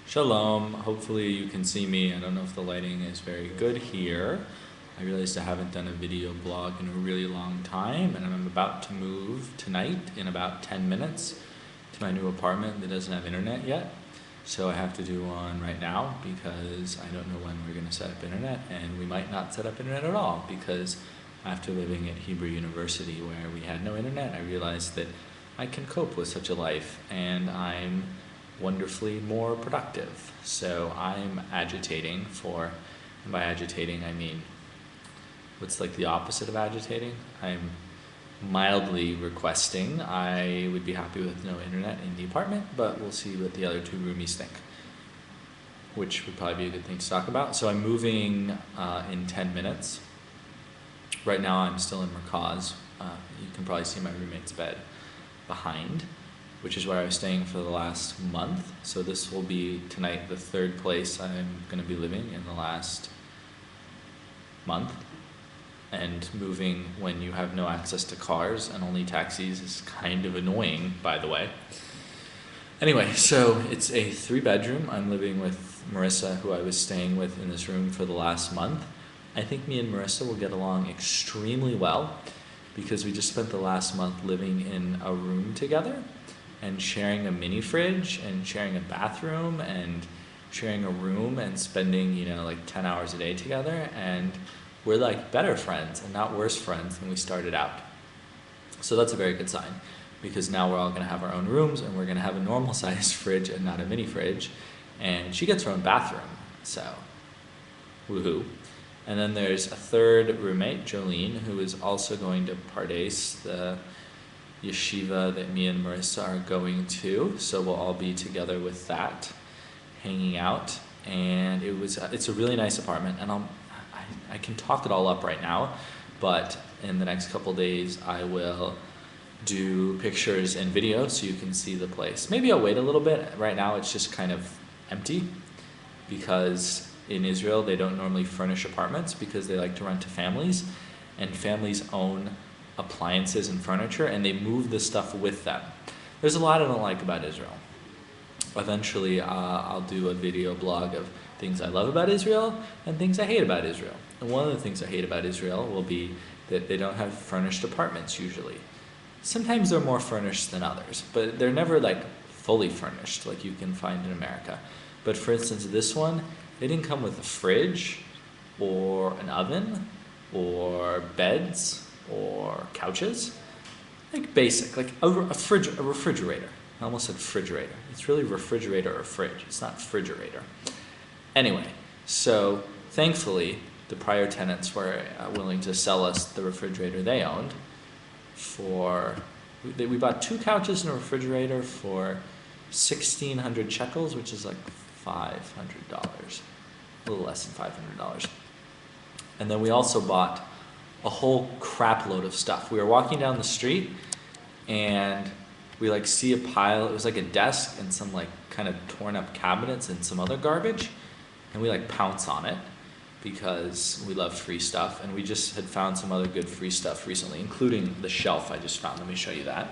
Shalom. Hopefully you can see me. I don't know if the lighting is very good here. I realized I haven't done a video blog in a really long time, and I'm about to move tonight in about 10 minutes to my new apartment that doesn't have internet yet. So I have to do one right now because I don't know when we're going to set up internet, and we might not set up internet at all because after living at Hebrew University where we had no internet, I realized that I can cope with such a life, and I'm wonderfully more productive. So I'm agitating for, and by agitating I mean, what's like the opposite of agitating? I'm mildly requesting I would be happy with no internet in the apartment, but we'll see what the other two roomies think, which would probably be a good thing to talk about. So I'm moving in 10 minutes. Right now I'm still in Merkaz. You can probably see my roommate's bed behind, which is where I was staying for the last month. So this will be tonight the third place I'm going to be living in the last month. And moving when you have no access to cars and only taxis is kind of annoying, by the way. Anyway, so it's a 3-bedroom. I'm living with Marissa, who I was staying with in this room for the last month. I think me and Marissa will get along extremely well because we just spent the last month living in a room together and sharing a mini fridge and sharing a bathroom and sharing a room and spending, like 10 hours a day together. And we're like better friends and not worse friends than we started out. So that's a very good sign because now we're all gonna have our own rooms and we're gonna have a normal sized fridge and not a mini fridge. And she gets her own bathroom, so woohoo. And then there's a third roommate, Jolene, who is also going to Pardes, the yeshiva that me and Marissa are going to. So we'll all be together with that, hanging out. And it's a really nice apartment, and I can talk it all up right now, but in the next couple days I will do pictures and video so you can see the place. Maybe I'll wait a little bit. Right now it's just kind of empty because in Israel they don't normally furnish apartments because they like to rent to families, and families own appliances and furniture and they move the stuff with them. There's a lot I don't like about Israel. Eventually I'll do a video blog of things I love about Israel and things I hate about Israel. And one of the things I hate about Israel will be that they don't have furnished apartments usually. Sometimes they're more furnished than others, but they're never like fully furnished like you can find in America. But for instance, this one, they didn't come with a fridge or an oven or beds or couches. Like basic, like a refrigerator. I almost said refrigerator. It's really refrigerator or fridge. It's not refrigerator. Anyway, so thankfully the prior tenants were willing to sell us the refrigerator they owned we bought 2 couches and a refrigerator for 1,600 shekels, which is like $500, a little less than $500. And then we also bought a whole crap load of stuff. We were walking down the street and we see a pile. It was like a desk and some kind of torn up cabinets and some other garbage, and we pounce on it because we love free stuff, and we just had found some other good free stuff recently, including the shelf I just found. Let me show you that.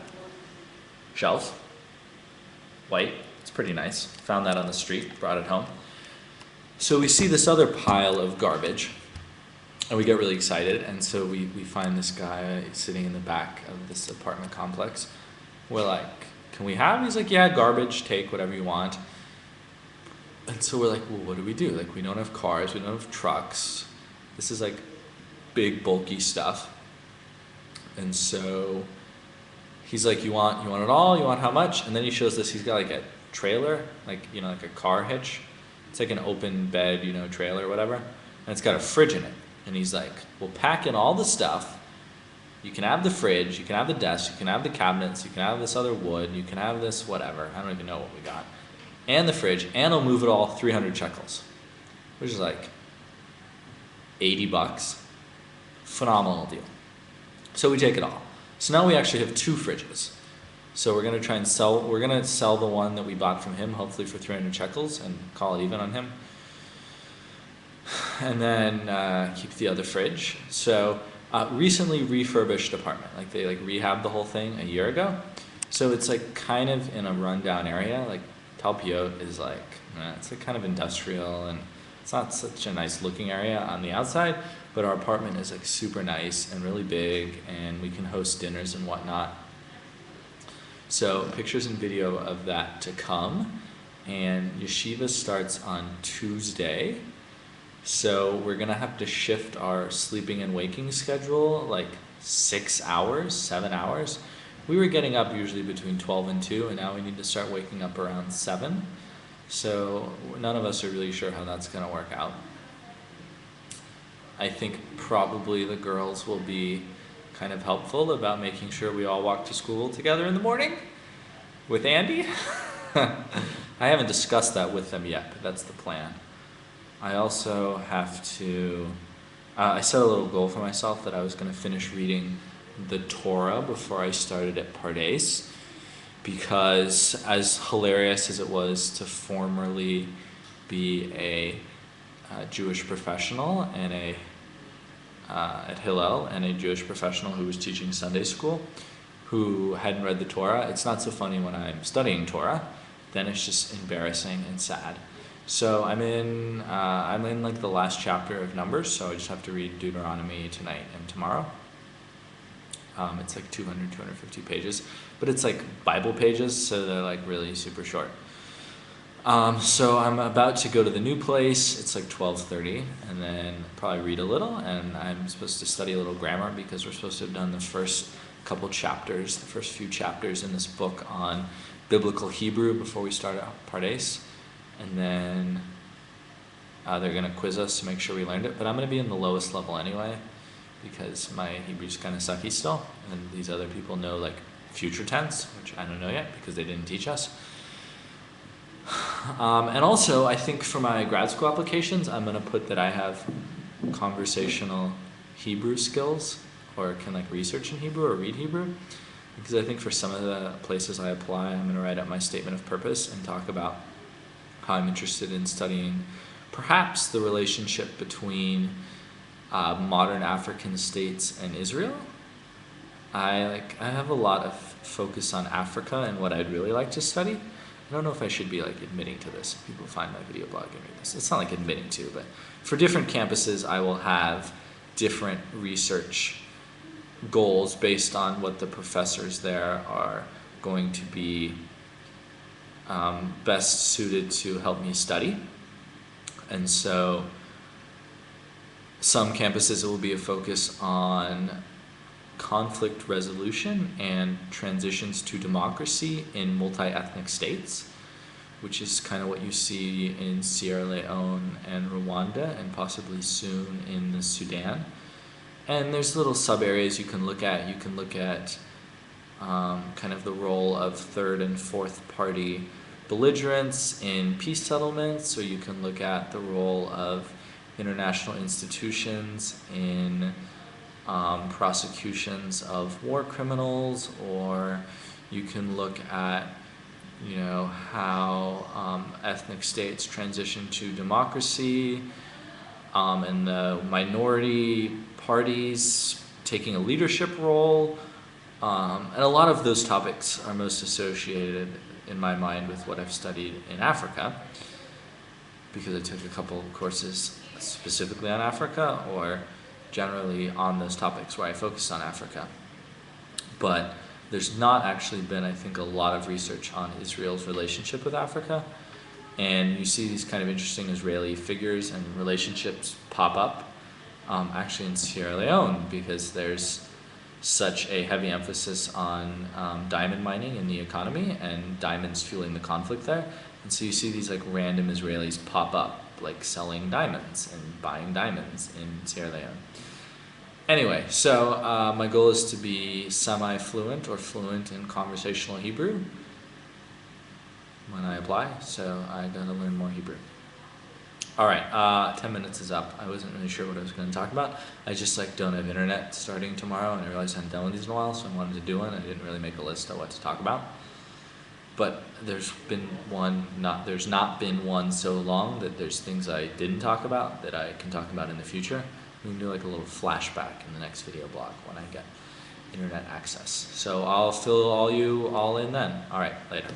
Shelf, white, it's pretty nice. Found that on the street, brought it home. So we see this other pile of garbage and we get really excited, and so we find this guy sitting in the back of this apartment complex. We're like, can we have? He's like, yeah, garbage, take whatever you want. And so we're like, well, what do? We don't have cars, we don't have trucks. This is big, bulky stuff. And so he's like, you want it all? You want how much? And then he shows this, he's got a trailer, a car hitch. It's like an open bed, trailer or whatever. And it's got a fridge in it. And he's like, we'll pack in all the stuff. You can have the fridge, you can have the desk, you can have the cabinets, you can have this other wood, you can have this whatever. I don't even know what we got. And the fridge, and I'll move it all 300 shekels, which is $80. Phenomenal deal. So we take it all. So now we actually have 2 fridges. So we're gonna sell the one that we bought from him, hopefully for 300 shekels, and call it even on him. And then keep the other fridge. So recently refurbished apartment, they rehabbed the whole thing a year ago. So it's kind of in a rundown area, Talpiot is like, it's like kind of industrial, and it's not such a nice looking area on the outside, but our apartment is like super nice and really big, and we can host dinners and whatnot. So pictures and video of that to come. And yeshiva starts on Tuesday. So we're gonna have to shift our sleeping and waking schedule like 6 hours, 7 hours. We were getting up usually between 12 and 2, and now we need to start waking up around 7. So none of us are really sure how that's gonna work out. I think probably the girls will be kind of helpful about making sure we all walk to school together in the morning with Andy. I haven't discussed that with them yet, but that's the plan. I also have to, I set a little goal for myself that I was going to finish reading the Torah before I started at Pardes, because as hilarious as it was to formerly be a Jewish professional and at Hillel, and a Jewish professional who was teaching Sunday school, who hadn't read the Torah, it's not so funny when I'm studying Torah. Then it's just embarrassing and sad. So I'm in like the last chapter of Numbers, so I just have to read Deuteronomy tonight and tomorrow. It's like 200, 250 pages, but it's like Bible pages, so they're like really super short. So I'm about to go to the new place. It's like 12:30, and then probably read a little, and I'm supposed to study a little grammar because we're supposed to have done the first couple chapters, the first few chapters in this book on biblical Hebrew before we start out Pardes. And then they're going to quiz us to make sure we learned it, but I'm going to be in the lowest level anyway because my Hebrew's kind of sucky still, and these other people know like future tense, which I don't know yet because they didn't teach us. And also, I think for my grad school applications, I'm going to put that I have conversational Hebrew skills, or can like research in Hebrew or read Hebrew, because I think for some of the places I apply, I'm going to write up my statement of purpose and talk about how I'm interested in studying perhaps the relationship between modern African states and Israel. I have a lot of focus on Africa and what I'd really like to study. I don't know if I should be like admitting to this. If people find my video blog and read this, it's not like admitting to, but for different campuses, I will have different research goals based on what the professors there are going to be best suited to help me study. And so some campuses it will be a focus on conflict resolution and transitions to democracy in multi-ethnic states, which is kind of what you see in Sierra Leone and Rwanda, and possibly soon in the Sudan. And there's little sub-areas you can look at. You can look at kind of the role of third and fourth party belligerents in peace settlements, or you can look at the role of international institutions in prosecutions of war criminals, or you can look at how ethnic states transition to democracy, and the minority parties taking a leadership role, and a lot of those topics are most associated in my mind with what I've studied in Africa, because I took a couple of courses specifically on Africa, or generally on those topics where I focused on Africa. But there's not actually been, I think, a lot of research on Israel's relationship with Africa. And you see these kind of interesting Israeli figures and relationships pop up actually in Sierra Leone, because there's such a heavy emphasis on diamond mining in the economy, and diamonds fueling the conflict there. And so you see these like random Israelis pop up, like selling diamonds and buying diamonds in Sierra Leone. Anyway, so my goal is to be semi-fluent or fluent in conversational Hebrew when I apply, so I gotta learn more Hebrew. All right, 10 minutes is up. I wasn't really sure what I was going to talk about. I just don't have internet starting tomorrow, and I realized I hadn't done these in a while, so I wanted to do one. I didn't really make a list of what to talk about. But there's not been one so long that there's things I didn't talk about that I can talk about in the future. We can do like a little flashback in the next video blog when I get internet access. So I'll fill you all in then. All right, later.